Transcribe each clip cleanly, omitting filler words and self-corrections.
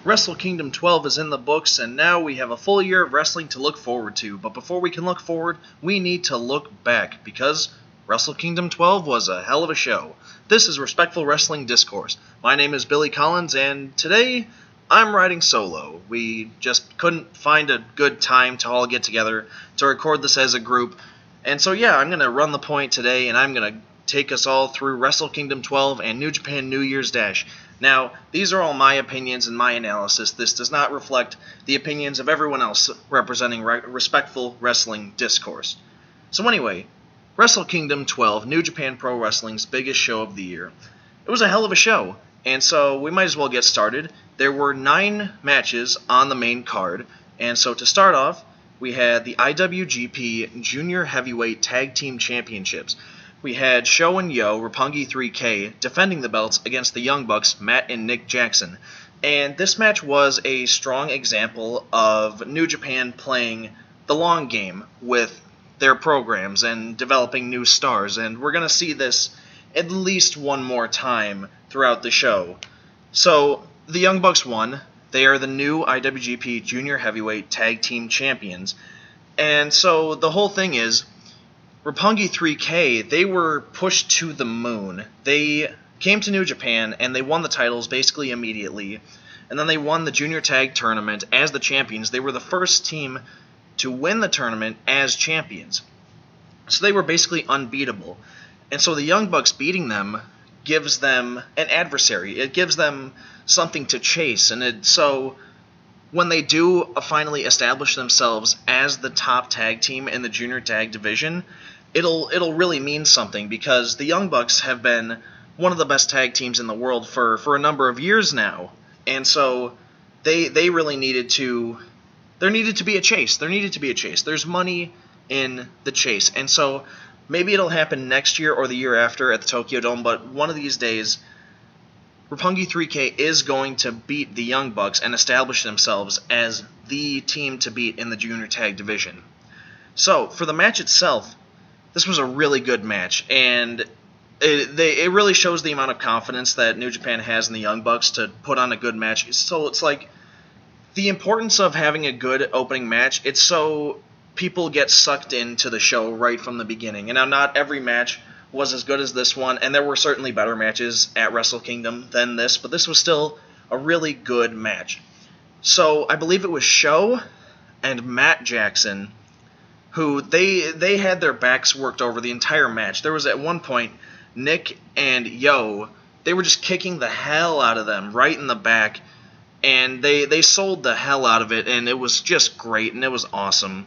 Wrestle Kingdom 12 is in the books, and now we have a full year of wrestling to look forward to. But before we can look forward, we need to look back, because Wrestle Kingdom 12 was a hell of a show. This is Respectful Wrestling Discourse. My name is Billy Collins, and today I'm riding solo. We just couldn't find a good time to all get together to record this as a group. And so yeah, I'm going to run the point today, and I'm going to take us all through Wrestle Kingdom 12 and New Japan New Year's Dash. Now, these are all my opinions and my analysis. This does not reflect the opinions of everyone else representing Respectful Wrestling Discourse. So anyway, Wrestle Kingdom 12, New Japan Pro Wrestling's biggest show of the year. It was a hell of a show, and so we might as well get started. There were 9 matches on the main card, and so to start off, we had the Iwgp Junior Heavyweight Tag Team Championships. We had Sho and Yo, Roppongi 3K, defending the belts against the Young Bucks, Matt and Nick Jackson. And this match was a strong example of New Japan playing the long game with their programs and developing new stars. And we're going to see this at least one more time throughout the show. So, the Young Bucks won. They are the new IWGP Junior Heavyweight Tag Team Champions. And so the whole thing is, Roppongi 3K, they were pushed to the moon. They came to New Japan, and they won the titles basically immediately. And then they won the Junior Tag Tournament as the champions. They were the first team to win the tournament as champions. So they were basically unbeatable. And so the Young Bucks beating them gives them an adversary. It gives them something to chase. And so when they do finally establish themselves as the top tag team in the Junior Tag division, it'll really mean something, because the Young Bucks have been one of the best tag teams in the world for a number of years now. And so they really needed to... There needed to be a chase. There's money in the chase. And so maybe it'll happen next year or the year after at the Tokyo Dome, but one of these days, Roppongi 3K is going to beat the Young Bucks and establish themselves as the team to beat in the Junior Tag division. So, for the match itself, this was a really good match, and it really shows the amount of confidence that New Japan has in the Young Bucks to put on a good match. So it's like the importance of having a good opening match. It's so people get sucked into the show right from the beginning. And now not every match was as good as this one, and there were certainly better matches at Wrestle Kingdom than this, but this was still a really good match. So I believe it was Sho and Matt Jackson who they had their backs worked over the entire match. There was at one point, Nick and Yo, they were just kicking the hell out of them right in the back, and they sold the hell out of it, and it was just great, and it was awesome.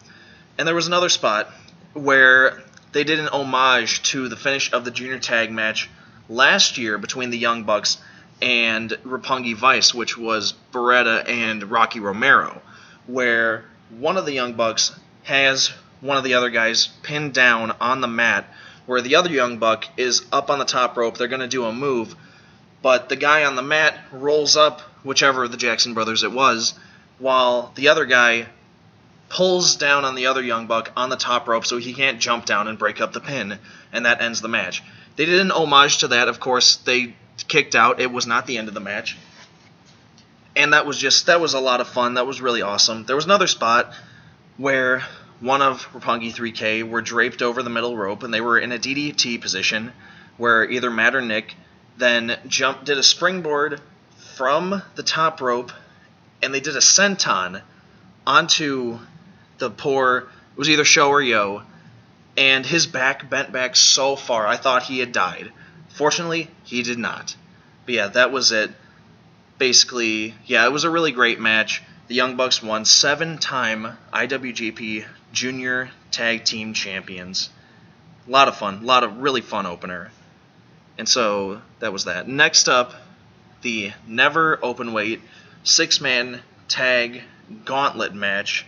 And there was another spot where they did an homage to the finish of the Junior Tag match last year between the Young Bucks and Roppongi Vice, which was Beretta and Rocky Romero, where one of the Young Bucks has one of the other guys pinned down on the mat, where the other Young Buck is up on the top rope. They're going to do a move, but the guy on the mat rolls up, whichever of the Jackson brothers it was, while the other guy pulls down on the other Young Buck on the top rope so he can't jump down and break up the pin, and that ends the match. They did an homage to that. Of course, they kicked out. It was not the end of the match. And that was a lot of fun. That was really awesome. There was another spot where one of Roppongi 3K were draped over the middle rope, and they were in a DDT position where either Matt or Nick then did a springboard from the top rope, and they did a senton onto it was either Sho or Yo, and his back bent back so far I thought he had died. Fortunately, he did not. But yeah, that was it. Basically, yeah, it was a really great match. The Young Bucks won 7-time IWGP Junior Tag Team Champions. A lot of fun. A lot of really fun opener. And so, that was that. Next up, the Never Openweight 6-man tag gauntlet match.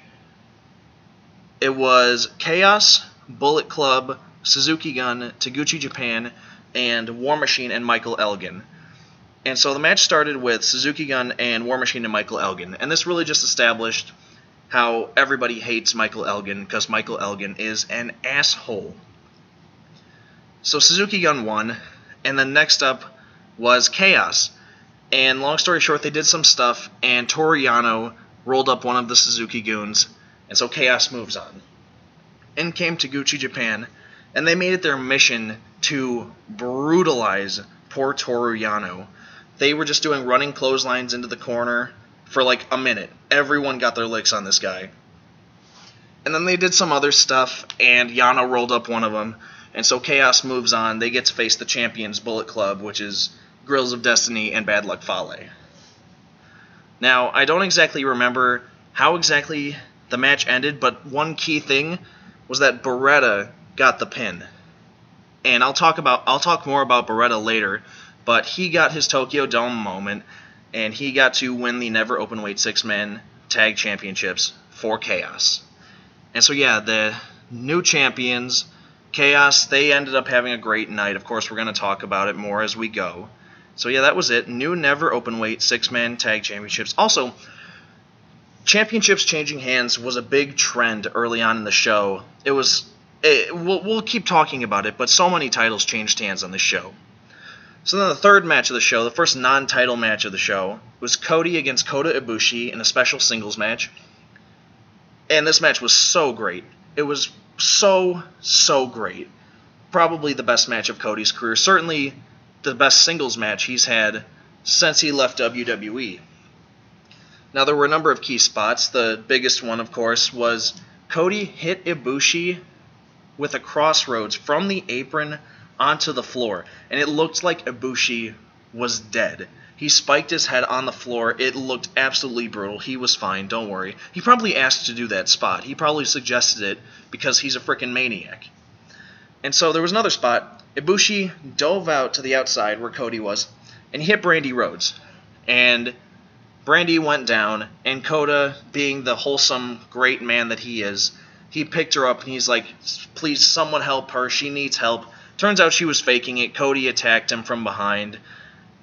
It was Chaos, Bullet Club, Suzuki Gun, Taguchi Japan, and War Machine and Michael Elgin. And so the match started with Suzuki Gun and War Machine and Michael Elgin. And this really just established how everybody hates Michael Elgin, because Michael Elgin is an asshole. So Suzuki Gun won, and then next up was Chaos. And long story short, they did some stuff, and Toru Yano rolled up one of the Suzuki Goons, and so Chaos moves on. In came Taguchi Japan, and they made it their mission to brutalize poor Toru Yano. They were just doing running clotheslines into the corner for like a minute. Everyone got their licks on this guy. And then they did some other stuff, and Yano rolled up one of them, and so Chaos moves on. They get to face the champions Bullet Club, which is Grills of Destiny and Bad Luck Fale. Now, I don't exactly remember how exactly the match ended, but one key thing was that Beretta got the pin. And I'll talk more about Beretta later, but he got his Tokyo Dome moment, and he got to win the Never Openweight 6-man tag championships for Chaos. And so yeah, the new champions, Chaos, they ended up having a great night. Of course, we're going to talk about it more as we go. So yeah, that was it. New Never Openweight 6-man tag championships. Also, championships changing hands was a big trend early on in the show. We'll keep talking about it, but so many titles changed hands on this show. So then the third match of the show, the first non-title match of the show, was Cody against Kota Ibushi in a special singles match. And this match was so great. It was so great. Probably the best match of Cody's career. Certainly the best singles match he's had since he left WWE. Now, there were a number of key spots. The biggest one, of course, was Cody hit Ibushi with a crossroads from the apron onto the floor, and it looked like Ibushi was dead. He spiked his head on the floor. It looked absolutely brutal. He was fine, don't worry. He probably asked to do that spot. He probably suggested it because he's a freaking maniac. And so there was another spot. Ibushi dove out to the outside where Cody was, and he hit Brandy Rhodes. And Brandy went down, and Kota, being the wholesome, great man that he is, he picked her up, and he's like, please, someone help her. She needs help. Turns out she was faking it. Cody attacked him from behind.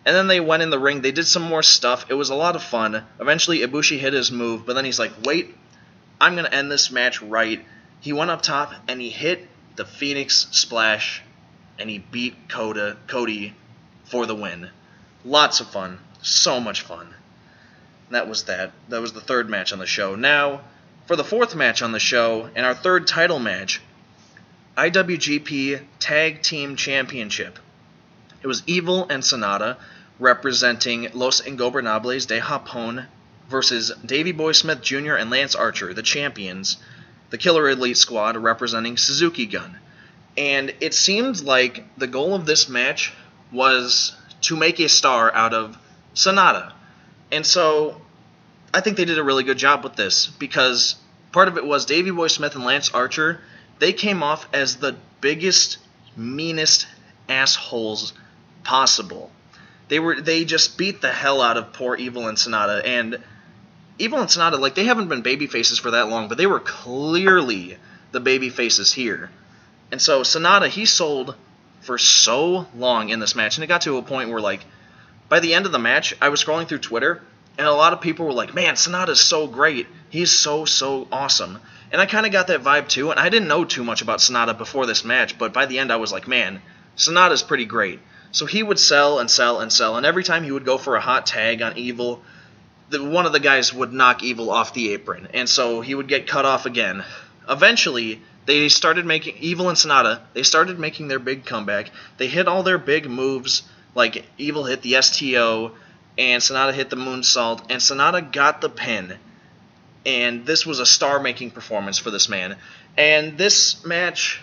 And then they went in the ring. They did some more stuff. It was a lot of fun. Eventually, Ibushi hit his move, but then he's like, wait, I'm going to end this match right. He went up top, and he hit the Phoenix Splash, and he beat Cody for the win. Lots of fun. So much fun. That was that. That was the third match on the show. Now, for the fourth match on the show, and our third title match, Iwgp Tag Team Championship. It was Evil and Sonata representing Los Ingobernables de Japón versus Davey Boy Smith Jr. and Lance Archer, the champions, the Killer Elite Squad representing Suzuki Gun. And it seemed like the goal of this match was to make a star out of Sonata. And so I think they did a really good job with this, because part of it was Davey Boy Smith and Lance Archer, they came off as the biggest, meanest assholes possible. They just beat the hell out of poor Evil and Sonata, and Evil and Sonata, like, they haven't been baby faces for that long, but they were clearly the baby faces here. And so Sonata, he sold for so long in this match, and it got to a point where, like, by the end of the match, I was scrolling through Twitter, and a lot of people were like, man, Sonata's so great. He's so awesome. And I kind of got that vibe too, and I didn't know too much about Sonata before this match, but by the end I was like, man, Sonata's pretty great. So he would sell and sell and sell, and every time he would go for a hot tag on Evil, one of the guys would knock Evil off the apron, and so he would get cut off again. Eventually, they started making, Evil and Sonata, they started making their big comeback. They hit all their big moves, like Evil hit the STO, and Sonata hit the moonsault, and Sonata got the pin. And this was a star-making performance for this man. And this match,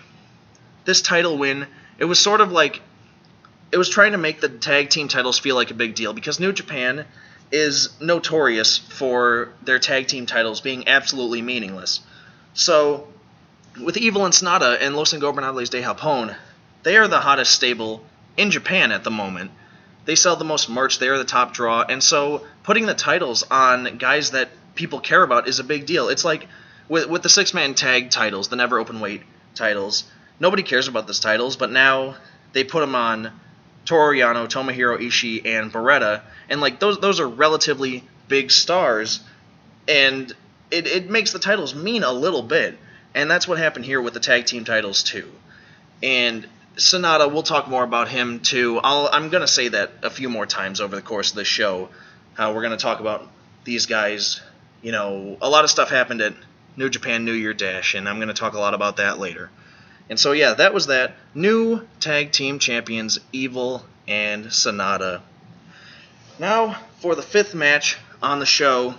this title win, it was sort of like, it was trying to make the tag team titles feel like a big deal, because New Japan is notorious for their tag team titles being absolutely meaningless. So, with Evil and Sonata and Los Ingobernables de Japón, they are the hottest stable in Japan at the moment. They sell the most merch, they are the top draw, and so putting the titles on guys that people care about is a big deal. It's like with the six-man tag titles, the Never Openweight titles, nobody cares about those titles, but now they put them on Toru Yano, Tomohiro Ishii, and Beretta, and like those are relatively big stars, and it makes the titles mean a little bit, and that's what happened here with the tag team titles too. And Sonata, we'll talk more about him too. I'm going to say that a few more times over the course of this show, how we're going to talk about these guys. You know, a lot of stuff happened at New Japan New Year Dash, and I'm going to talk a lot about that later. And so, yeah, that was that. New tag team champions, Evil and Sonata. Now, for the 5th match on the show,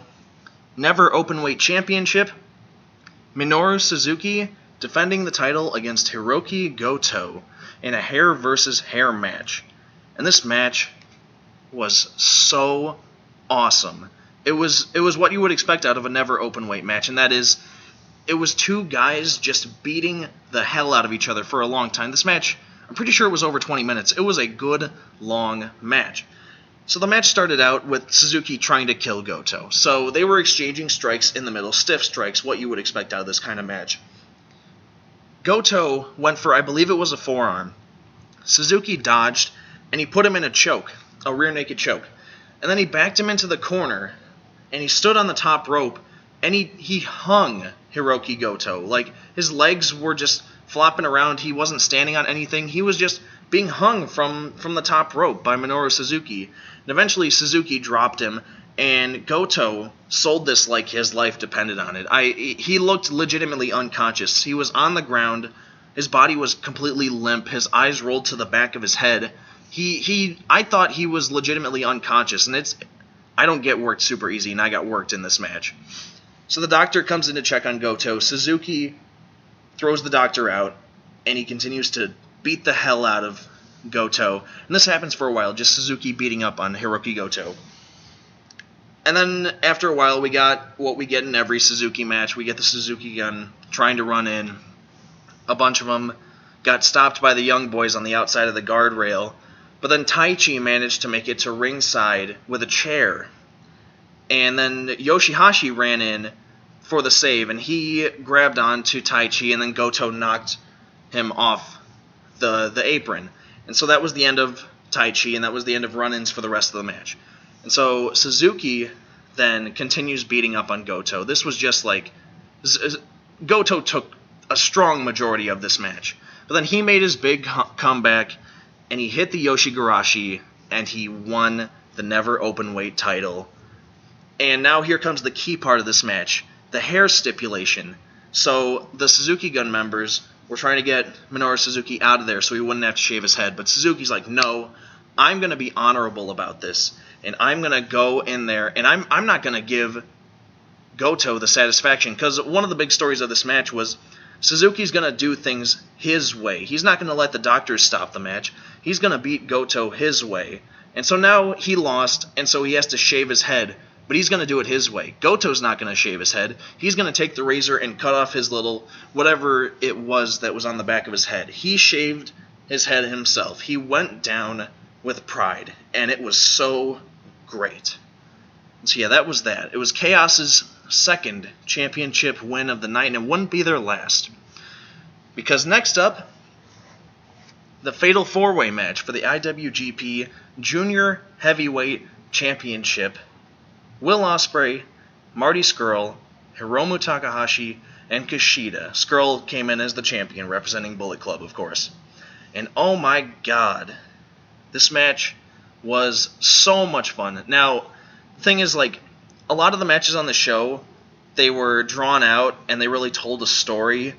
Never Openweight Championship, Minoru Suzuki defending the title against Hiroki Goto in a hair versus hair match. And this match was so awesome. It was what you would expect out of a Never Openweight match, and that is, it was two guys just beating the hell out of each other for a long time. This match, I'm pretty sure it was over 20 minutes. It was a good, long match. So the match started out with Suzuki trying to kill Goto. So they were exchanging strikes in the middle, stiff strikes, what you would expect out of this kind of match. Goto went for, I believe it was a forearm. Suzuki dodged, and he put him in a choke, a rear naked choke. And then he backed him into the corner, and he stood on the top rope, and he hung Hiroki Goto. Like, his legs were just flopping around. He wasn't standing on anything. He was just being hung from the top rope by Minoru Suzuki. And eventually Suzuki dropped him, and Goto sold this like his life depended on it. He looked legitimately unconscious. He was on the ground. His body was completely limp. His eyes rolled to the back of his head. I thought he was legitimately unconscious, and I don't get worked super easy, and I got worked in this match. So the doctor comes in to check on Goto. Suzuki throws the doctor out, and he continues to beat the hell out of Goto. And this happens for a while, just Suzuki beating up on Hiroki Goto. And then after a while, we got what we get in every Suzuki match. We get the Suzuki gun trying to run in. A bunch of them got stopped by the Young Boys on the outside of the guardrail. But then Taichi managed to make it to ringside with a chair. And then Yoshihashi ran in for the save, and he grabbed onto Taichi, and then Goto knocked him off the apron. And so that was the end of Taichi, and that was the end of run-ins for the rest of the match. And so Suzuki then continues beating up on Goto. This was just like, Goto took a strong majority of this match. But then he made his big comeback, and he hit the Yoshigarashi, and he won the Never Openweight title. And now here comes the key part of this match, the hair stipulation. So the Suzuki Gun members were trying to get Minoru Suzuki out of there so he wouldn't have to shave his head. But Suzuki's like, no, I'm going to be honorable about this, and I'm going to go in there, and I'm not going to give Goto the satisfaction. Because one of the big stories of this match was Suzuki's going to do things his way. He's not going to let the doctors stop the match. He's going to beat Goto his way. And so now he lost, and so he has to shave his head. But he's going to do it his way. Goto's not going to shave his head. He's going to take the razor and cut off his little, whatever it was that was on the back of his head. He shaved his head himself. He went down with pride, and it was so great. So yeah, that was that. It was Chaos's second championship win of the night, and it wouldn't be their last. Because next up, the Fatal 4-Way match for the IWGP Junior Heavyweight Championship. Will Ospreay, Marty Scurll, Hiromu Takahashi, and Kushida. Scurll came in as the champion, representing Bullet Club, of course. And oh my god, this match was so much fun. Now, the thing is, like, a lot of the matches on the show, they were drawn out, and they really told a story.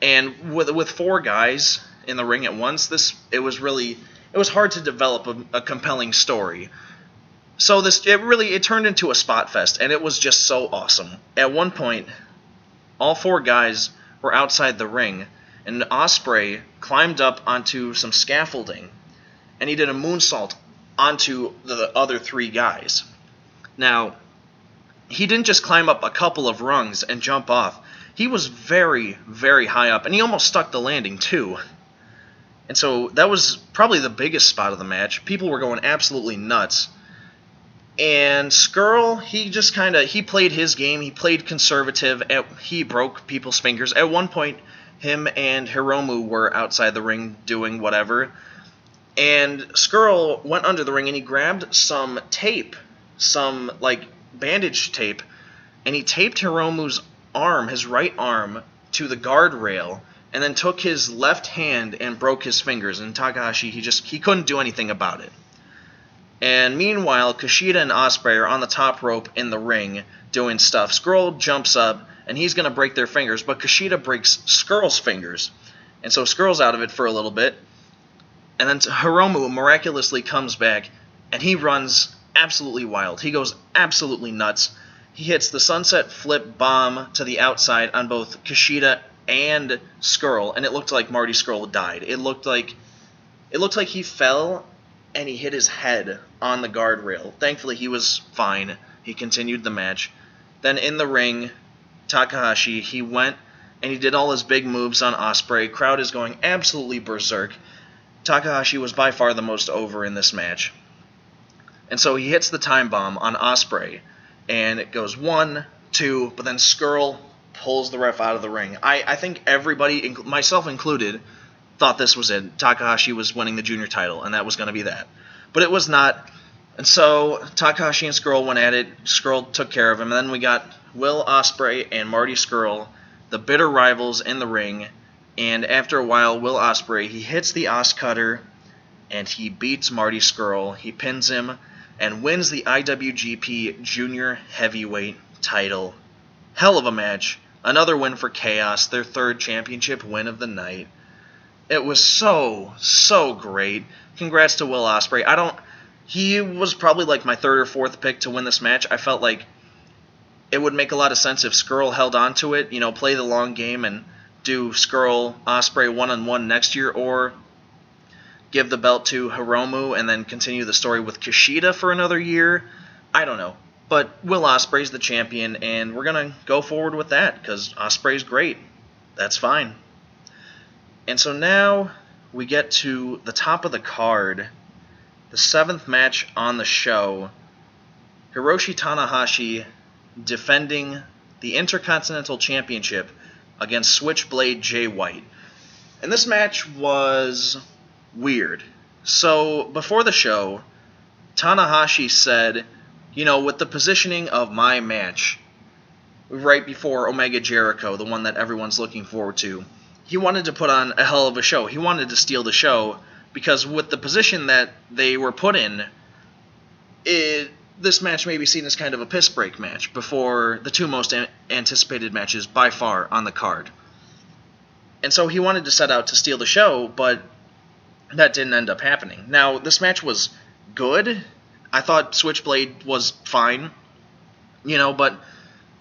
And with four guys in the ring at once, it was hard to develop a compelling story. So it turned into a spot fest, and it was just so awesome. At one point, all four guys were outside the ring, and Ospreay climbed up onto some scaffolding, and he did a moonsault onto the other three guys. Now, he didn't just climb up a couple of rungs and jump off. He was very, very high up, and he almost stuck the landing, too. And so that was probably the biggest spot of the match. People were going absolutely nuts. And Scurll, he played his game. He played conservative. He broke people's fingers. At one point, him and Hiromu were outside the ring doing whatever. And Scurll went under the ring and he grabbed some tape, some bandage tape, and he taped Hiromu's arm, his right arm, to the guardrail. and then took his left hand and broke his fingers, and Takahashi, he couldn't do anything about it. And meanwhile, Kushida and Ospreay are on the top rope in the ring doing stuff. Skrull jumps up, and he's going to break their fingers, but Kushida breaks Skrull's fingers. And so Skrull's out of it for a little bit. And then Hiromu miraculously comes back, and he runs absolutely wild. He goes absolutely nuts. He hits the sunset flip bomb to the outside on both Kushida and Skrull, and it looked like Marty Skrull died. It looked like he fell and he hit his head on the guardrail. Thankfully, he was fine. He continued the match. Then in the ring, Takahashi, he went and he did all his big moves on Ospreay. Crowd is going absolutely berserk. Takahashi was by far the most over in this match. And so he hits the time bomb on Ospreay, and it goes 1, 2, but then Skrull pulls the ref out of the ring. I think everybody, myself included, thought this was it. Takahashi was winning the junior title, and that was going to be that. But it was not. And so Takahashi and Skrull went at it. Skrull took care of him. And then we got Will Ospreay and Marty Skrull, the bitter rivals, in the ring. And after a while, Will Ospreay, he hits the Os Cutter, and he beats Marty Skrull. He pins him and wins the IWGP Junior Heavyweight title. Hell of a match. Another win for Chaos, their third championship win of the night. It was so great. Congrats to Will Ospreay. He was probably like my third or fourth pick to win this match. I felt like it would make a lot of sense if Skrull held on to it, play the long game and do Skrull Ospreay 1-on-1 next year, or give the belt to Hiromu and then continue the story with Kushida for another year. I don't know. But Will Ospreay's the champion, and we're going to go forward with that because Ospreay's great. That's fine. And so now we get to the top of the card, the 7th match on the show. Hiroshi Tanahashi defending the Intercontinental Championship against Switchblade Jay White. And this match was weird. So before the show, Tanahashi said, with the positioning of my match, right before Omega Jericho, the one that everyone's looking forward to, he wanted to put on a hell of a show. He wanted to steal the show because with the position that they were put in, this match may be seen as kind of a piss break match before the two most anticipated matches by far on the card. And so he wanted to set out to steal the show, but that didn't end up happening. Now, this match was good. I thought Switchblade was fine, but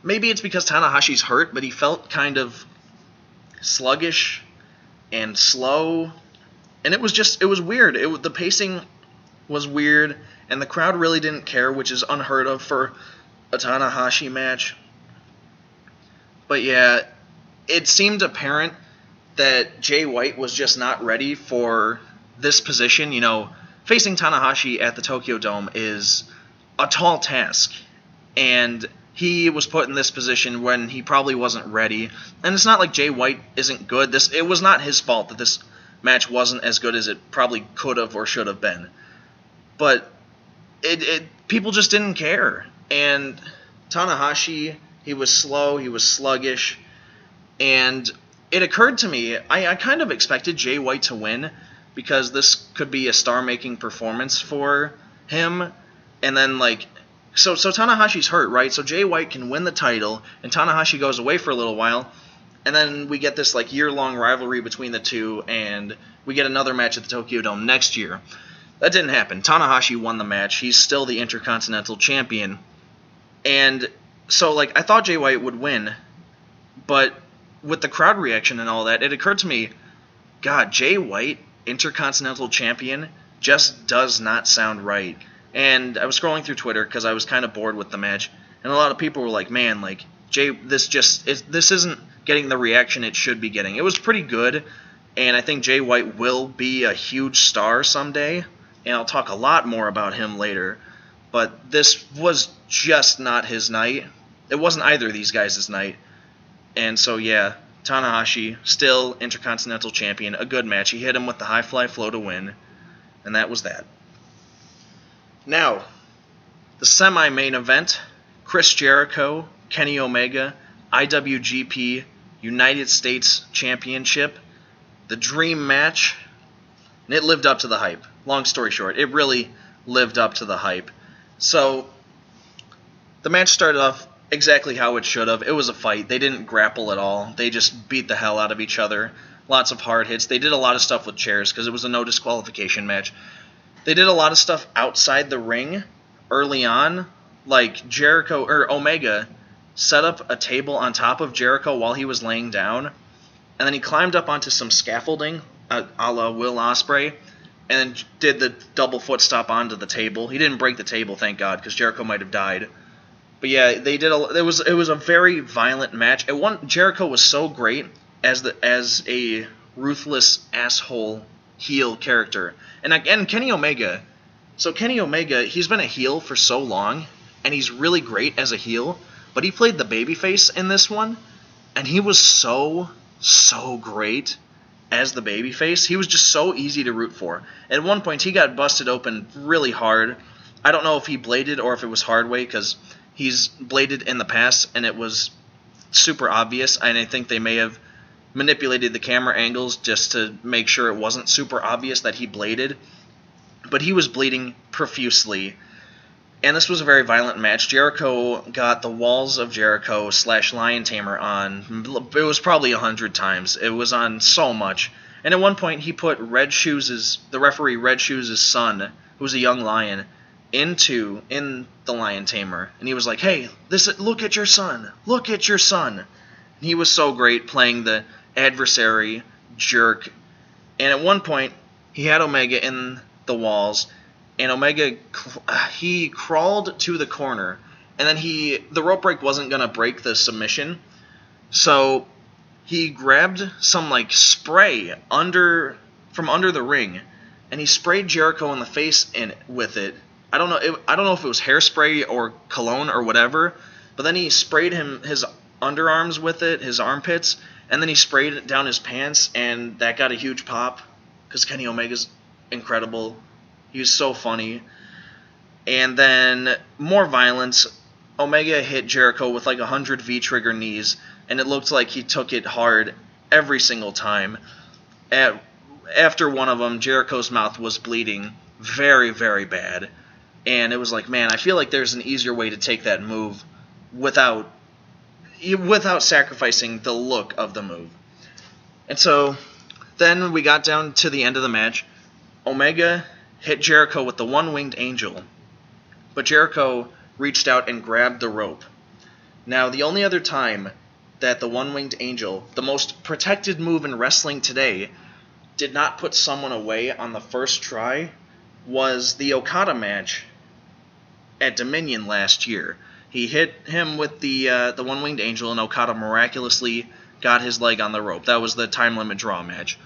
maybe it's because Tanahashi's hurt, but he felt kind of sluggish and slow, and it was weird. The pacing was weird, and the crowd really didn't care, which is unheard of for a Tanahashi match. But yeah, it seemed apparent that Jay White was just not ready for this position. Facing Tanahashi at the Tokyo Dome is a tall task, and he was put in this position when he probably wasn't ready. And it's not like Jay White isn't good. It was not his fault that this match wasn't as good as it probably could have or should have been. But people just didn't care. And Tanahashi, he was slow, he was sluggish, and it occurred to me, I kind of expected Jay White to win because this could be a star-making performance for him. And then, So Tanahashi's hurt, right? So Jay White can win the title, and Tanahashi goes away for a little while, and then we get this year-long rivalry between the two, and we get another match at the Tokyo Dome next year. That didn't happen. Tanahashi won the match. He's still the Intercontinental Champion. And so, I thought Jay White would win, but with the crowd reaction and all that, it occurred to me, God, Jay White, Intercontinental Champion, just does not sound right. And I was scrolling through Twitter because I was kind of bored with the match, and a lot of people were like, man, Jay, this isn't getting the reaction it should be getting. It was pretty good, and I think Jay White will be a huge star someday, and I'll talk a lot more about him later, but this was just not his night. It wasn't either of these guys' night, and so yeah, Tanahashi, still Intercontinental Champion, a good match. He hit him with the high fly flow to win, and that was that. Now, the semi-main event, Chris Jericho, Kenny Omega, IWGP United States Championship, the dream match, and it lived up to the hype. Long story short, it really lived up to the hype. So, the match started off exactly how it should have. It was a fight. They didn't grapple at all. They just beat the hell out of each other. Lots of hard hits. They did a lot of stuff with chairs because it was a no disqualification match. They did a lot of stuff outside the ring early on, like Omega set up a table on top of Jericho while he was laying down, and then he climbed up onto some scaffolding, a la Will Ospreay, and then did the double foot stop onto the table. He didn't break the table, thank God, because Jericho might have died. But yeah, they did. It was a very violent match. Jericho was so great as a ruthless asshole heel character, and Kenny Omega. So Kenny Omega, he's been a heel for so long, and he's really great as a heel. But he played the babyface in this one, and he was so great as the babyface. He was just so easy to root for. At one point, he got busted open really hard. I don't know if he bladed or if it was hard way, because he's bladed in the past, and it was super obvious, and I think they may have manipulated the camera angles just to make sure it wasn't super obvious that he bladed. But he was bleeding profusely. And this was a very violent match. Jericho got the Walls of Jericho / Lion Tamer on. It was probably 100 times. It was on so much. And at one point, he put the referee Red Shoes' son, who's a young lion, in the Lion Tamer. And he was like, hey, look at your son. Look at your son. And he was so great playing the adversary jerk. And at one point, he had Omega in the walls, and Omega, he crawled to the corner, and then the rope break wasn't going to break the submission, so he grabbed some spray from under the ring, and he sprayed Jericho in the face with it. I don't know if it was hairspray or cologne or whatever, but then he sprayed his underarms with it, his armpits, and then he sprayed it down his pants, and that got a huge pop because Kenny Omega's incredible. He was so funny. And then more violence. Omega hit Jericho with 100 V-trigger knees, and it looked like he took it hard every single time. After one of them, Jericho's mouth was bleeding very, very bad. And it was like, man, I feel like there's an easier way to take that move without sacrificing the look of the move. And so then we got down to the end of the match. Omega hit Jericho with the one-winged angel, but Jericho reached out and grabbed the rope. Now, the only other time that the one-winged angel, the most protected move in wrestling today, did not put someone away on the first try was the Okada match at Dominion last year. He hit him with the one-winged angel, and Okada miraculously got his leg on the rope. That was the time limit draw match.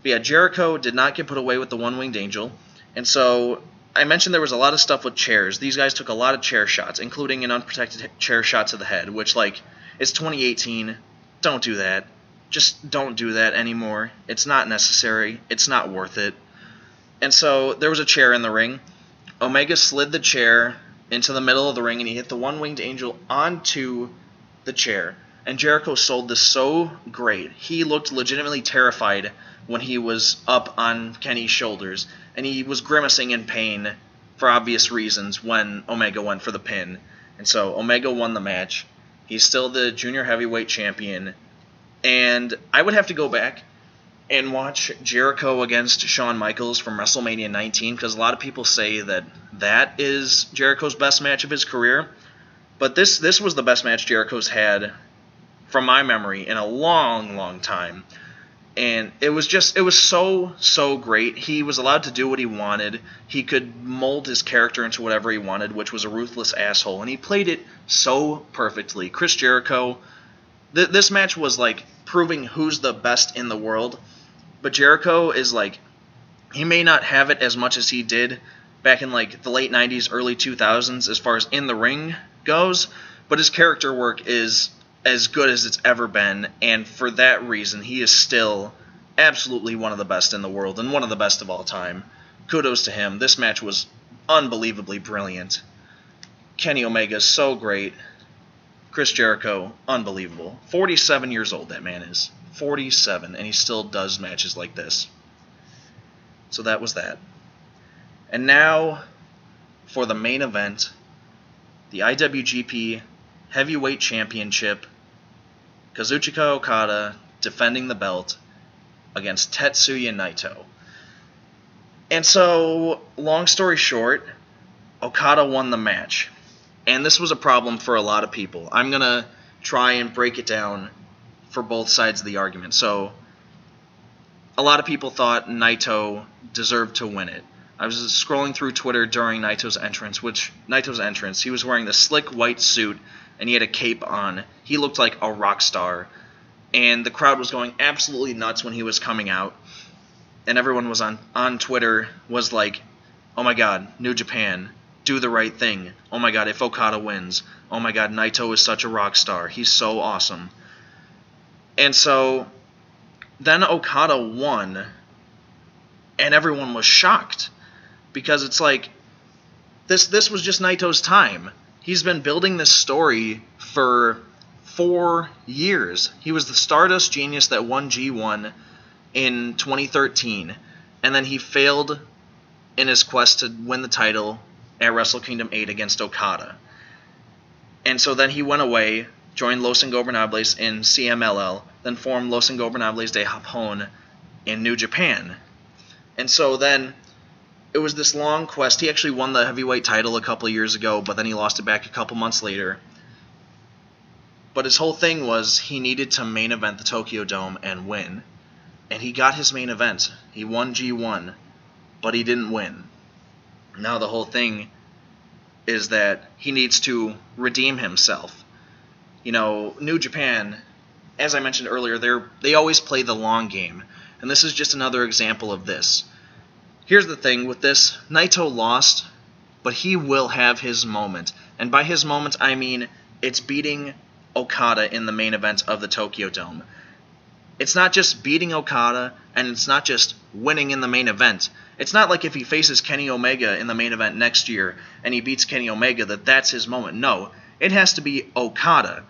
But yeah, Jericho did not get put away with the one-winged angel. And so I mentioned there was a lot of stuff with chairs. These guys took a lot of chair shots, including an unprotected chair shot to the head, which, it's 2018. Don't do that. Just don't do that anymore. It's not necessary. It's not worth it. And so there was a chair in the ring. Omega slid the chair into the middle of the ring, and he hit the one-winged angel onto the chair. And Jericho sold this so great. He looked legitimately terrified when he was up on Kenny's shoulders, and he was grimacing in pain for obvious reasons when Omega went for the pin. And so Omega won the match. He's still the junior heavyweight champion. And I would have to go back and watch Jericho against Shawn Michaels from WrestleMania 19, because a lot of people say that is Jericho's best match of his career. But this was the best match Jericho's had, from my memory, in a long, long time. And it was so great. He was allowed to do what he wanted. He could mold his character into whatever he wanted, which was a ruthless asshole. And he played it so perfectly. Chris Jericho, this match was proving who's the best in the world. But Jericho is he may not have it as much as he did back in the late 90s, early 2000s as far as in the ring goes. But his character work is as good as it's ever been, and for that reason, he is still absolutely one of the best in the world, and one of the best of all time. Kudos to him. This match was unbelievably brilliant. Kenny Omega is so great. Chris Jericho, unbelievable. 47 years old, that man is. 47, and he still does matches like this. So that was that. And now, for the main event, the IWGP Heavyweight Championship, Kazuchika Okada defending the belt against Tetsuya Naito. And so, long story short, Okada won the match. And this was a problem for a lot of people. I'm going to try and break it down for both sides of the argument. So, a lot of people thought Naito deserved to win it. I was scrolling through Twitter during Naito's entrance. He was wearing the slick white suit, and he had a cape on. He looked like a rock star. And the crowd was going absolutely nuts when he was coming out. And everyone was on Twitter was like, oh my god, New Japan, do the right thing. Oh my god, if Okada wins. Oh my god, Naito is such a rock star. He's so awesome. And so, then Okada won, and everyone was shocked. Because it's like, this was just Naito's time. He's been building this story for 4 years. He was the Stardust Genius that won G1 in 2013, and then he failed in his quest to win the title at Wrestle Kingdom 8 against Okada. And so then he went away, joined Los Ingobernables in CMLL, then formed Los Ingobernables de Japón in New Japan. And so then it was this long quest. He actually won the heavyweight title a couple of years ago, but then he lost it back a couple months later. But his whole thing was he needed to main event the Tokyo Dome and win. And he got his main event. He won G1, but he didn't win. Now the whole thing is that he needs to redeem himself. You know, New Japan, as I mentioned earlier, they always play the long game. And this is just another example of this. Here's the thing with this. Naito lost, but he will have his moment. And by his moment, I mean it's beating Okada in the main event of the Tokyo Dome. It's not just beating Okada, and it's not just winning in the main event. It's not like if he faces Kenny Omega in the main event next year, and he beats Kenny Omega, that's his moment. No, it has to be Okada.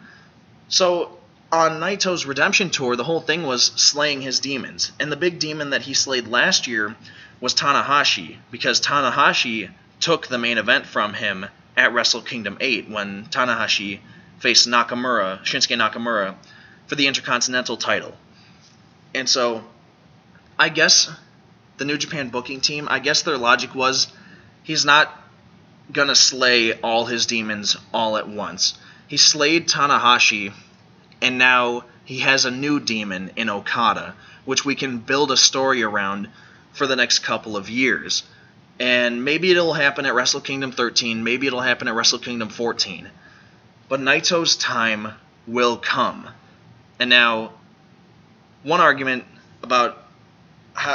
So, on Naito's Redemption Tour, the whole thing was slaying his demons. And the big demon that he slayed last year was Tanahashi, because Tanahashi took the main event from him at Wrestle Kingdom 8 when Tanahashi faced Shinsuke Nakamura, for the Intercontinental title. And so, I guess the New Japan booking team, I guess their logic was he's not going to slay all his demons all at once. He slayed Tanahashi, and now he has a new demon in Okada, which we can build a story around for the next couple of years. And maybe it'll happen at Wrestle Kingdom 13, maybe it'll happen at Wrestle Kingdom 14. But Naito's time will come. And now, one argument about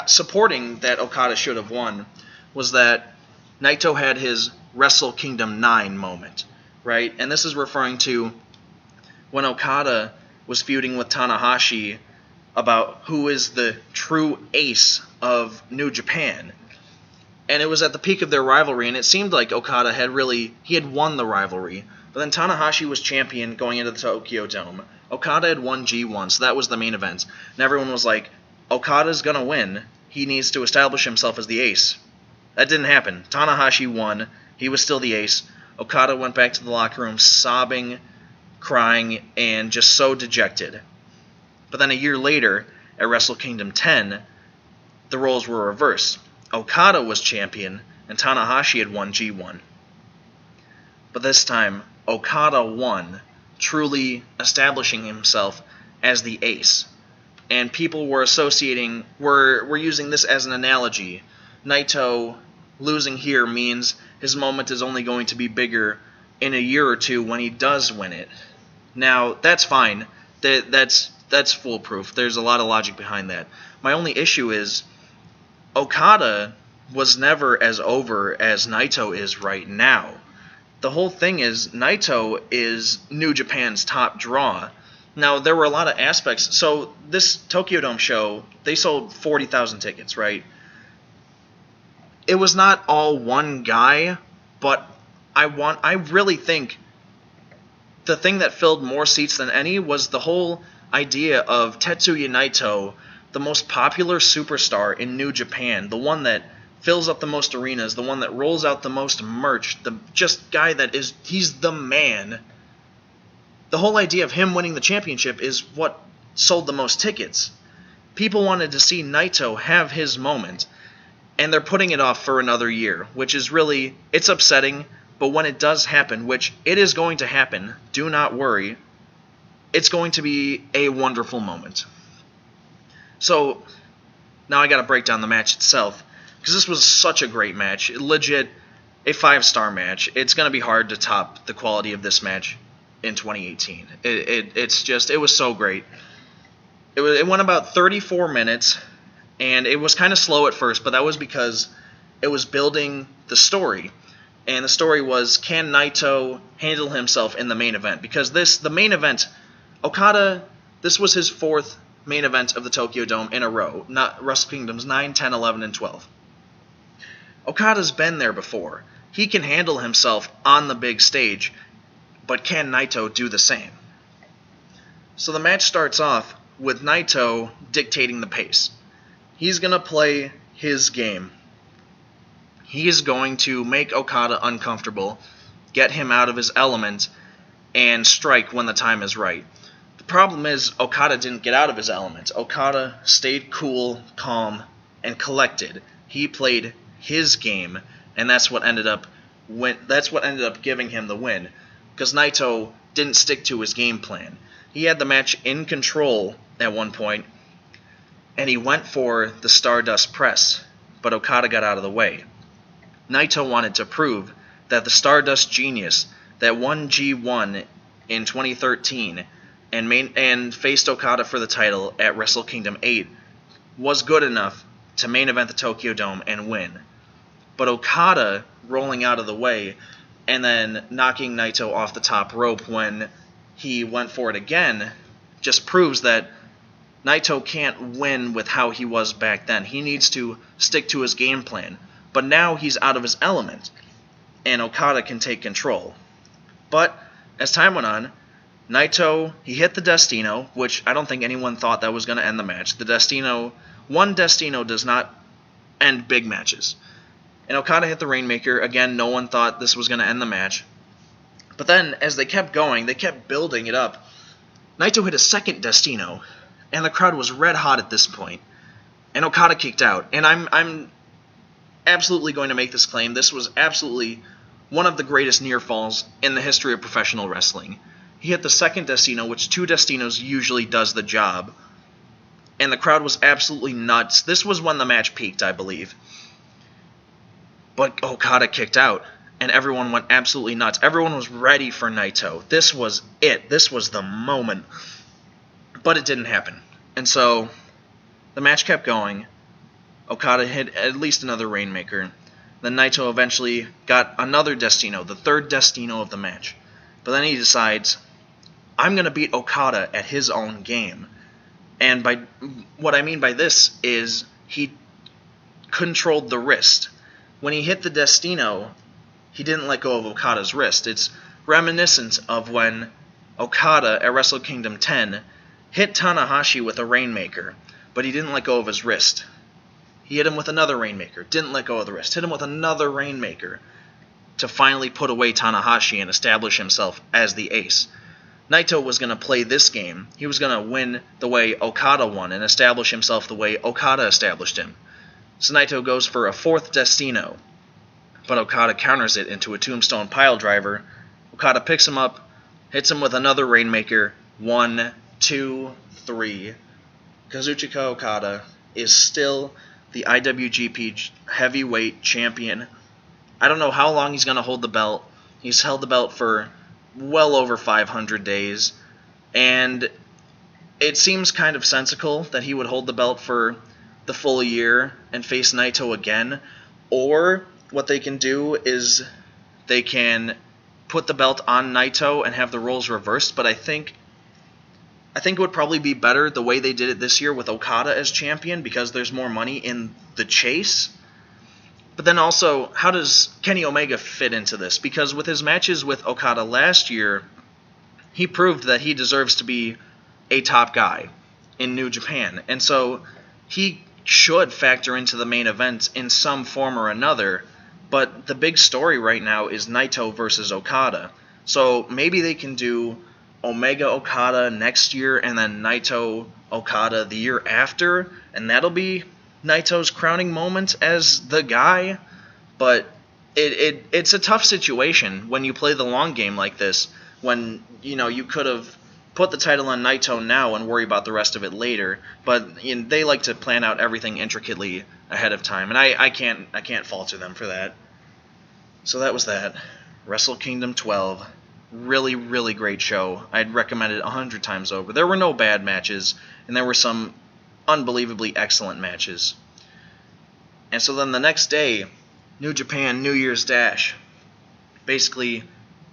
supporting that Okada should have won was that Naito had his Wrestle Kingdom 9 moment, right? And this is referring to when Okada was feuding with Tanahashi about who is the true ace of New Japan. And it was at the peak of their rivalry, and it seemed like Okada had won the rivalry. But then Tanahashi was champion going into the Tokyo Dome. Okada had won G1, so that was the main event. And everyone was like, Okada's going to win. He needs to establish himself as the ace. That didn't happen. Tanahashi won. He was still the ace. Okada went back to the locker room sobbing, crying, and just so dejected. But then a year later, at Wrestle Kingdom 10, the roles were reversed. Okada was champion, and Tanahashi had won G1. But this time, Okada won, truly establishing himself as the ace. And people were were using this as an analogy. Naito losing here means his moment is only going to be bigger in a year or two when he does win it. Now, that's fine. That's foolproof. There's a lot of logic behind that. My only issue is Okada was never as over as Naito is right now. The whole thing is Naito is New Japan's top draw. Now, there were a lot of aspects. So this Tokyo Dome show, they sold 40,000 tickets, right? It was not all one guy, but I really think the thing that filled more seats than any was the whole idea of Tetsuya Naito, the most popular superstar in New Japan, the one that fills up the most arenas, the one that rolls out the most merch, the just guy that is, he's the man. The whole idea of him winning the championship is what sold the most tickets. People wanted to see Naito have his moment, and they're putting it off for another year, which is really, it's upsetting, but when it does happen, which it is going to happen, do not worry, it's going to be a wonderful moment. So, now I gotta break down the match itself, because this was such a great match, legit, a 5-star match. It's gonna be hard to top the quality of this match in 2018. It was so great. It went about 34 minutes, and it was kind of slow at first, but that was because it was building the story. And the story was, can Naito handle himself in the main event? Because the main event, Okada, this was his 4th main event of the Tokyo Dome in a row, not Wrestle Kingdoms 9, 10, 11, and 12. Okada's been there before. He can handle himself on the big stage, but can Naito do the same? So the match starts off with Naito dictating the pace. He's going to play his game. He is going to make Okada uncomfortable, get him out of his element, and strike when the time is right. The problem is Okada didn't get out of his element. Okada stayed cool, calm, and collected. He played his game, and that's what ended up giving him the win, because Naito didn't stick to his game plan. He had the match in control at one point, and he went for the Stardust Press, but Okada got out of the way. Naito wanted to prove that the Stardust Genius that won G1 in 2013 and faced Okada for the title at Wrestle Kingdom 8 was good enough to main event the Tokyo Dome and win. But Okada rolling out of the way and then knocking Naito off the top rope when he went for it again just proves that Naito can't win with how he was back then. He needs to stick to his game plan. But now he's out of his element, and Okada can take control. But as time went on, Naito, he hit the Destino, which I don't think anyone thought that was going to end the match. One Destino does not end big matches. And Okada hit the Rainmaker. Again, no one thought this was going to end the match. But then, as they kept going, they kept building it up. Naito hit a second Destino, and the crowd was red hot at this point. And Okada kicked out. And I'm absolutely going to make this claim. This was absolutely one of the greatest near falls in the history of professional wrestling. He hit the second Destino, which 2 Destinos usually does the job. And the crowd was absolutely nuts. This was when the match peaked, I believe. But Okada kicked out, and everyone went absolutely nuts. Everyone was ready for Naito. This was it. This was the moment. But it didn't happen. And so, the match kept going. Okada hit at least another Rainmaker. Then Naito eventually got another Destino, the 3rd Destino of the match. But then he decides, I'm going to beat Okada at his own game. And by what I mean by this is he controlled the wrist. When he hit the Destino, he didn't let go of Okada's wrist. It's reminiscent of when Okada at Wrestle Kingdom 10 hit Tanahashi with a Rainmaker, but he didn't let go of his wrist. He hit him with another Rainmaker, didn't let go of the wrist, hit him with another Rainmaker to finally put away Tanahashi and establish himself as the ace. Naito was going to play this game. He was going to win the way Okada won and establish himself the way Okada established him. So Naito goes for a 4th Destino, but Okada counters it into a Tombstone Piledriver. Okada picks him up, hits him with another Rainmaker. 1, 2, 3. Kazuchika Okada is still the IWGP Heavyweight Champion. I don't know how long he's going to hold the belt. He's held the belt for well over 500 days, and it seems kind of sensical that he would hold the belt for the full year and face Naito again. Or what they can do is they can put the belt on Naito and have the roles reversed, but I think it would probably be better the way they did it this year with Okada as champion, because there's more money in the chase. But then also, how does Kenny Omega fit into this? Because with his matches with Okada last year, he proved that he deserves to be a top guy in New Japan. And so he should factor into the main event in some form or another. But the big story right now is Naito versus Okada. So maybe they can do Omega Okada next year and then Naito Okada the year after, and that'll be Naito's crowning moment as the guy. But it's a tough situation when you play the long game like this, when you could have put the title on Naito now and worry about the rest of it later, but they like to plan out everything intricately ahead of time, and I can't falter them for that. So that was that. Wrestle Kingdom 12. Really, really great show. I'd recommend it 100 times over. There were no bad matches, and there were some unbelievably excellent matches. And so then the next day, New Japan New Year's Dash. Basically,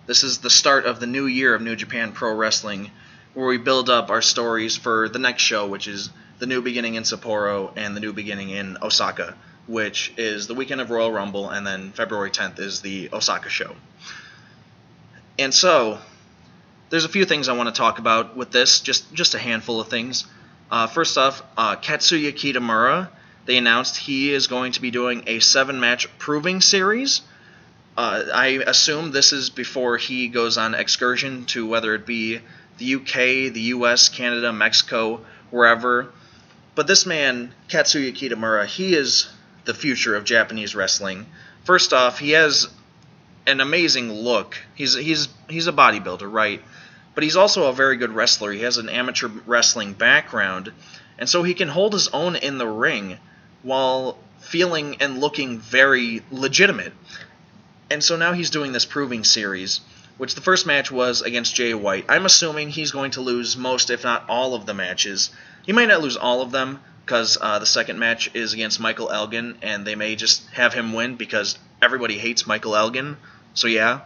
this is the start of the new year of New Japan Pro Wrestling, where we build up our stories for the next show, which is the new beginning in Sapporo and the new beginning in Osaka, which is the weekend of Royal Rumble, and then February 10th is the Osaka show. And so, there's a few things I want to talk about with this, just a handful of things. First off, Katsuya Kitamura, they announced he is going to be doing a 7-match proving series. I assume this is before he goes on excursion to whether it be the UK, the US, Canada, Mexico, wherever. But this man, Katsuya Kitamura, he is the future of Japanese wrestling. First off, he has an amazing look. He's a bodybuilder, right? But he's also a very good wrestler. He has an amateur wrestling background, and so he can hold his own in the ring while feeling and looking very legitimate. And so now he's doing this proving series, which the first match was against Jay White. I'm assuming he's going to lose most, if not all, of the matches. He might not lose all of them, because the second match is against Michael Elgin, and they may just have him win because everybody hates Michael Elgin. So yeah.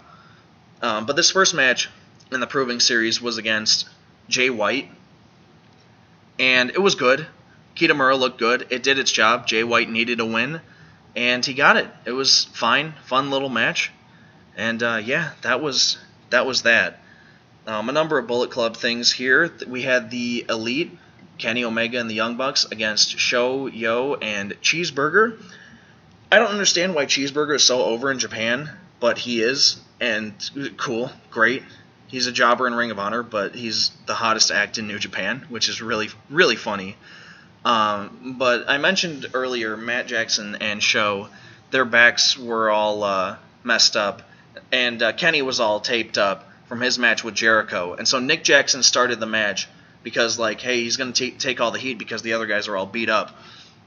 But this first match in the proving series was against Jay White, and it was good. Kitamura looked good. It did its job. Jay White needed a win, and he got it. It was fine, fun little match, and yeah, that was that. A number of Bullet Club things here. We had the Elite, Kenny Omega and the Young Bucks against Sho, Yo, and Cheeseburger. I don't understand why Cheeseburger is so over in Japan, but he is, and cool, great. He's a jobber in Ring of Honor, but he's the hottest act in New Japan, which is really, really funny. But I mentioned earlier, Matt Jackson and Sho, their backs were all messed up, and Kenny was all taped up from his match with Jericho. And so Nick Jackson started the match because, hey, he's going to take all the heat because the other guys are all beat up.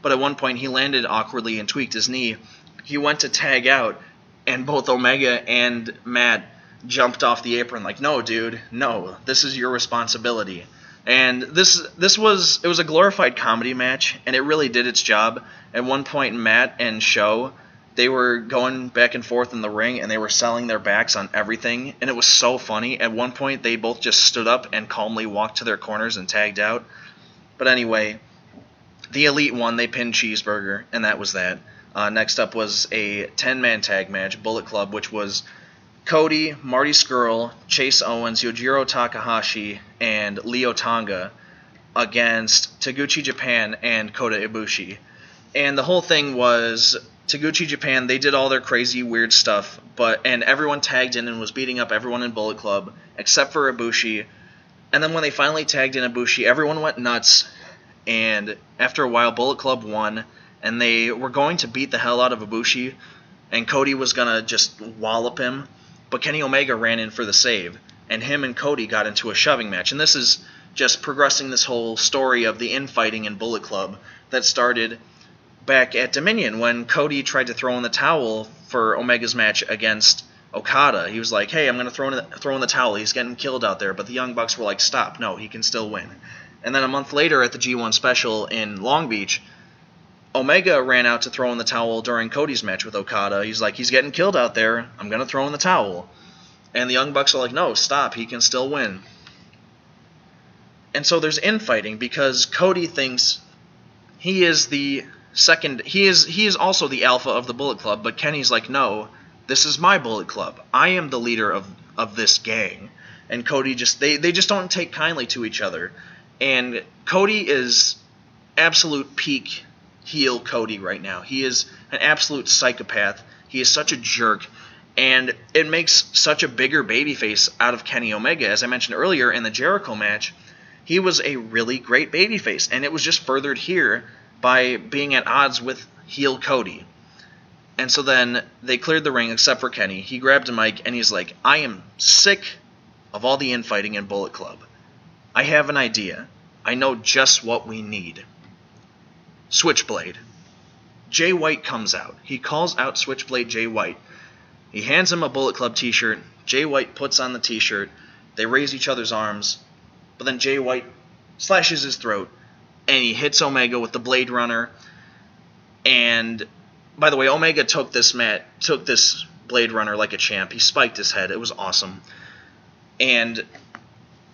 But at one point, he landed awkwardly and tweaked his knee. He went to tag out, and both Omega and Matt jumped off the apron no, dude, no, this is your responsibility. And it was a glorified comedy match, and it really did its job. At one point, Matt and Sho, they were going back and forth in the ring, and they were selling their backs on everything, and it was so funny. At one point, they both just stood up and calmly walked to their corners and tagged out. But anyway, the Elite won. They pinned Cheeseburger, and that was that. Next up was a 10-man tag match, Bullet Club, which was Cody, Marty Scurll, Chase Owens, Yujiro Takahashi, and Leo Tonga against Taguchi Japan and Kota Ibushi. And the whole thing was Taguchi Japan, they did all their crazy weird stuff, and everyone tagged in and was beating up everyone in Bullet Club except for Ibushi. And then when they finally tagged in Ibushi, everyone went nuts, and after a while Bullet Club won, and they were going to beat the hell out of Ibushi, and Cody was going to just wallop him. But Kenny Omega ran in for the save, and him and Cody got into a shoving match. And this is just progressing this whole story of the infighting in Bullet Club that started back at Dominion when Cody tried to throw in the towel for Omega's match against Okada. He was like, hey, I'm going to throw in the towel. He's getting killed out there. But the Young Bucks were like, stop. No, he can still win. And then a month later at the G1 special in Long Beach, Omega ran out to throw in the towel during Cody's match with Okada. He's like, he's getting killed out there. I'm going to throw in the towel. And the Young Bucks are like, no, stop. He can still win. And so there's infighting because Cody thinks he is the second. He is also the alpha of the Bullet Club, but Kenny's like, no, this is my Bullet Club. I am the leader of this gang. and Cody they just don't take kindly to each other. And Cody is absolute peak heel Cody right now. He is an absolute psychopath. He is such a jerk. And it makes such a bigger babyface out of Kenny Omega. As I mentioned earlier in the Jericho match, he was a really great babyface. And it was just furthered here by being at odds with heel Cody. And so then they cleared the ring except for Kenny. He grabbed a mic and he's like, I am sick of all the infighting in Bullet Club. I have an idea. I know just what we need. Switchblade. Jay White comes out. He calls out Switchblade Jay White. He hands him a Bullet Club t-shirt. Jay White puts on the t-shirt. They raise each other's arms. But then Jay White slashes his throat. And he hits Omega with the Blade Runner. And, by the way, Omega took this Blade Runner like a champ. He spiked his head. It was awesome. And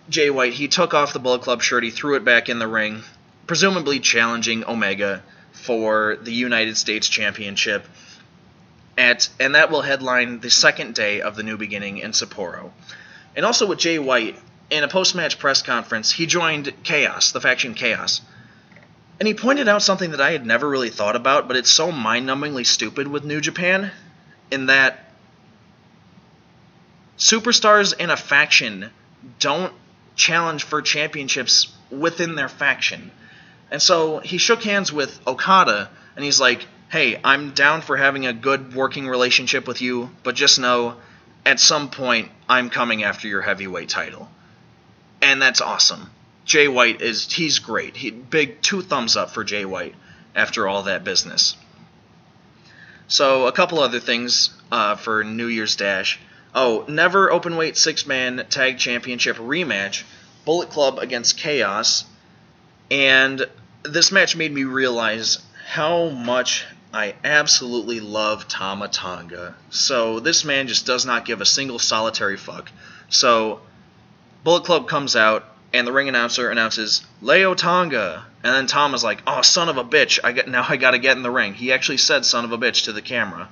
Jay White, he took off the Bullet Club shirt. He threw it back in the ring, presumably challenging Omega for the United States Championship. And that will headline the second day of the New Beginning in Sapporo. And also with Jay White, in a post-match press conference, he joined Chaos, the faction Chaos. And he pointed out something that I had never really thought about, but it's so mind-numbingly stupid with New Japan, in that superstars in a faction don't challenge for championships within their faction. And so he shook hands with Okada, and he's like, hey, I'm down for having a good working relationship with you, but just know, at some point, I'm coming after your heavyweight title. And that's awesome. Jay White he's great. Big 2 thumbs up for Jay White after all that business. So, a couple other things for New Year's Dash. Oh, never openweight 6-man tag championship rematch. Bullet Club against Chaos. And this match made me realize how much I absolutely love Tama Tonga. So this man just does not give a single solitary fuck. So Bullet Club comes out, and the ring announcer announces, Leo Tonga. And then Tama's like, oh, son of a bitch, now I gotta get in the ring. He actually said son of a bitch to the camera.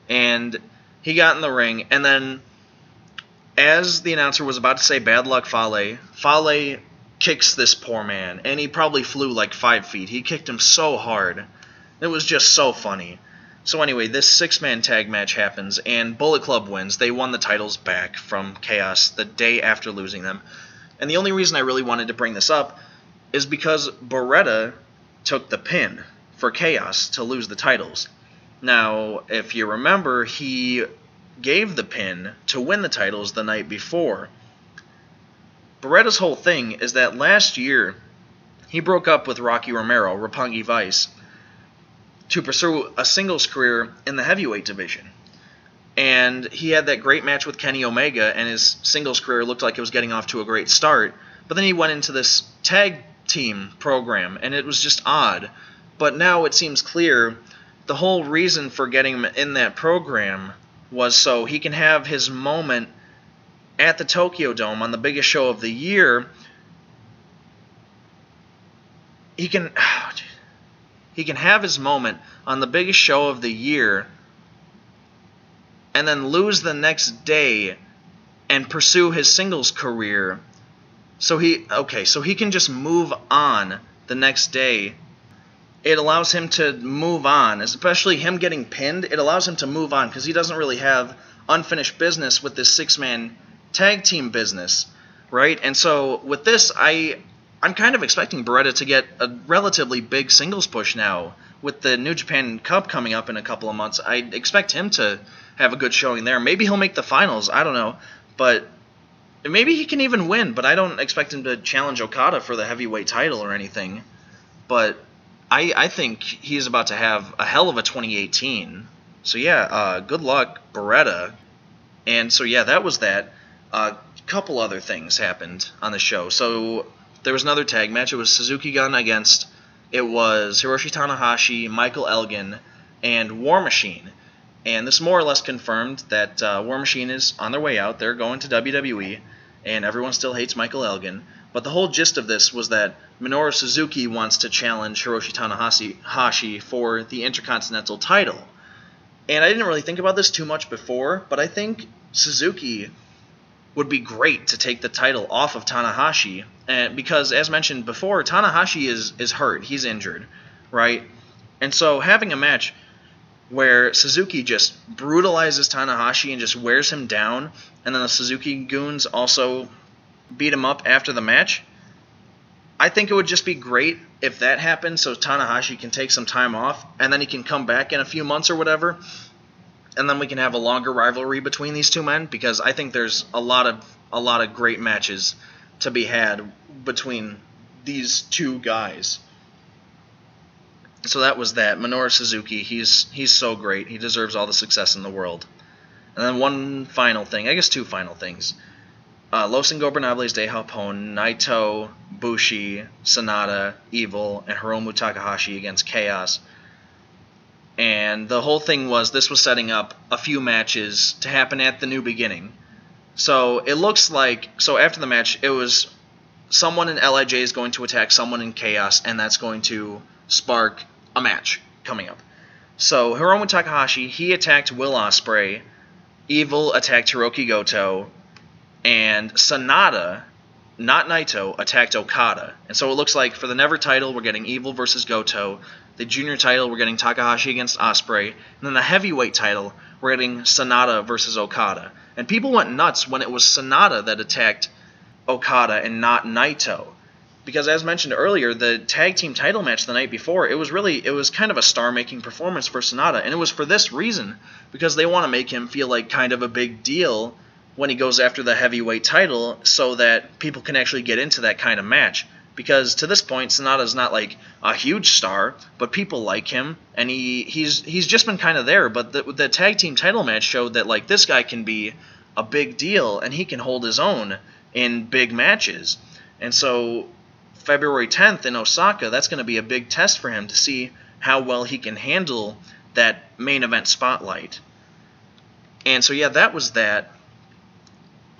And he got in the ring, and then as the announcer was about to say bad luck Fale, Fale kicks this poor man, and he probably flew like 5 feet. He kicked him so hard. It was just so funny. So anyway, this 6-man tag match happens, and Bullet Club wins. They won the titles back from Chaos the day after losing them. And the only reason I really wanted to bring this up is because Beretta took the pin for Chaos to lose the titles. Now, if you remember, he gave the pin to win the titles the night before. Beretta's whole thing is that last year, he broke up with Rocky Romero, Roppongi Vice, to pursue a singles career in the heavyweight division. And he had that great match with Kenny Omega, and his singles career looked like it was getting off to a great start. But then he went into this tag team program, and it was just odd. But now it seems clear the whole reason for getting him in that program was so he can have his moment at the Tokyo Dome on the biggest show of the year. He can have his moment on the biggest show of the year and then lose the next day and pursue his singles career. So he can just move on the next day. It allows him to move on, especially him getting pinned. It allows him to move on because he doesn't really have unfinished business with this 6-man tag team business, right? And so with this, I'm kind of expecting Beretta to get a relatively big singles push now. With the New Japan Cup coming up in a couple of months, I expect him to have a good showing there. Maybe he'll make the finals, I don't know. But maybe he can even win, but I don't expect him to challenge Okada for the heavyweight title or anything. But I think he's about to have a hell of a 2018. So yeah, good luck, Beretta. And so yeah, that was that. A couple other things happened on the show. So there was another tag match. It was Suzuki Gun against, it was Hiroshi Tanahashi, Michael Elgin, and War Machine. And this more or less confirmed that War Machine is on their way out. They're going to WWE, and everyone still hates Michael Elgin. But the whole gist of this was that Minoru Suzuki wants to challenge Hiroshi Tanahashi for the Intercontinental title. And I didn't really think about this too much before, but I think Suzuki would be great to take the title off of Tanahashi, and because, as mentioned before, Tanahashi is hurt. He's injured, right? And so having a match where Suzuki just brutalizes Tanahashi and just wears him down, and then the Suzuki goons also beat him up after the match, I think it would just be great if that happened, so Tanahashi can take some time off, and then he can come back in a few months or whatever, and then we can have a longer rivalry between these two men, because I think there's a lot of great matches to be had between these two guys. So that was that. Minoru Suzuki, he's so great. He deserves all the success in the world. And then one final thing, I guess two final things. Los Ingobernables de Japón, Naito, Bushi, Sanada, Evil, and Hiromu Takahashi against Chaos. And the whole thing was, this was setting up a few matches to happen at the New Beginning. So it looks like, so after the match, it was someone in LIJ is going to attack someone in Chaos, and that's going to spark a match coming up. So Hiromu Takahashi, he attacked Will Ospreay, Evil attacked Hiroki Goto, and Sanada, not Naito, attacked Okada. And so it looks like for the Never title, we're getting Evil versus Goto. The Junior title, we're getting Takahashi against Ospreay. And then the Heavyweight title, we're getting Sanada versus Okada. And people went nuts when it was Sanada that attacked Okada and not Naito. Because as mentioned earlier, the tag team title match the night before, it was kind of a star-making performance for Sanada. And it was for this reason, because they want to make him feel like kind of a big deal when he goes after the heavyweight title, so that people can actually get into that kind of match. Because to this point, Sanada's not like a huge star, but people like him, and he's just been kind of there. But the tag team title match showed that like this guy can be a big deal, and he can hold his own in big matches. And so February 10th in Osaka, that's going to be a big test for him to see how well he can handle that main event spotlight. And so yeah, that was that.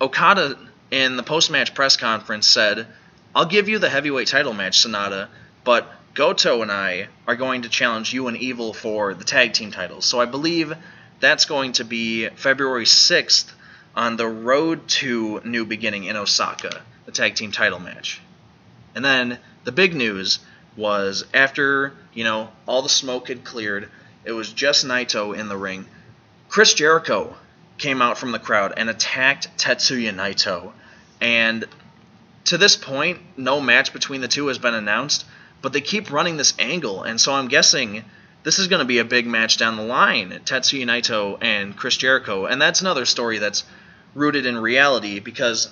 Okada, in the post-match press conference, said, "I'll give you the heavyweight title match, Sanada, but Goto and I are going to challenge you and Evil for the tag team titles." So I believe that's going to be February 6th on the Road to New Beginning in Osaka, the tag team title match. And then the big news was after, all the smoke had cleared, it was just Naito in the ring. Chris Jericho came out from the crowd and attacked Tetsuya Naito. And to this point, no match between the two has been announced, but they keep running this angle, and so I'm guessing this is going to be a big match down the line, Tetsuya Naito and Chris Jericho. And that's another story that's rooted in reality, because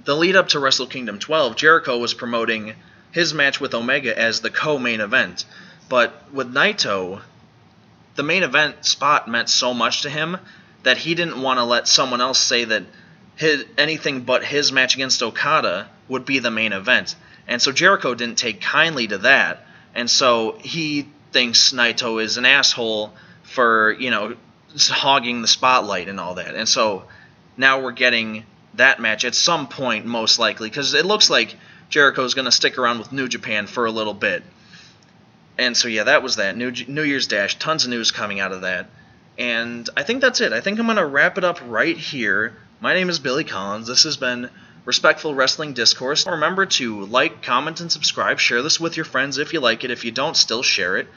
the lead up to Wrestle Kingdom 12, Jericho was promoting his match with Omega as the co-main event. But with Naito, the main event spot meant so much to him that he didn't want to let someone else say that anything but his match against Okada would be the main event. And so Jericho didn't take kindly to that. And so he thinks Naito is an asshole for, hogging the spotlight and all that. And so now we're getting that match at some point, most likely, because it looks like Jericho's going to stick around with New Japan for a little bit. And so yeah, that was that. New Year's Dash, tons of news coming out of that. And I think that's it. I think I'm going to wrap it up right here. My name is Billy Collins. This has been Respectful Wrestling Discourse. Remember to like, comment, and subscribe. Share this with your friends if you like it. If you don't, still share it.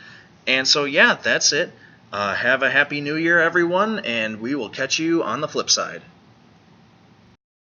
And so yeah, that's it. Have a happy new year, everyone, and we will catch you on the flip side.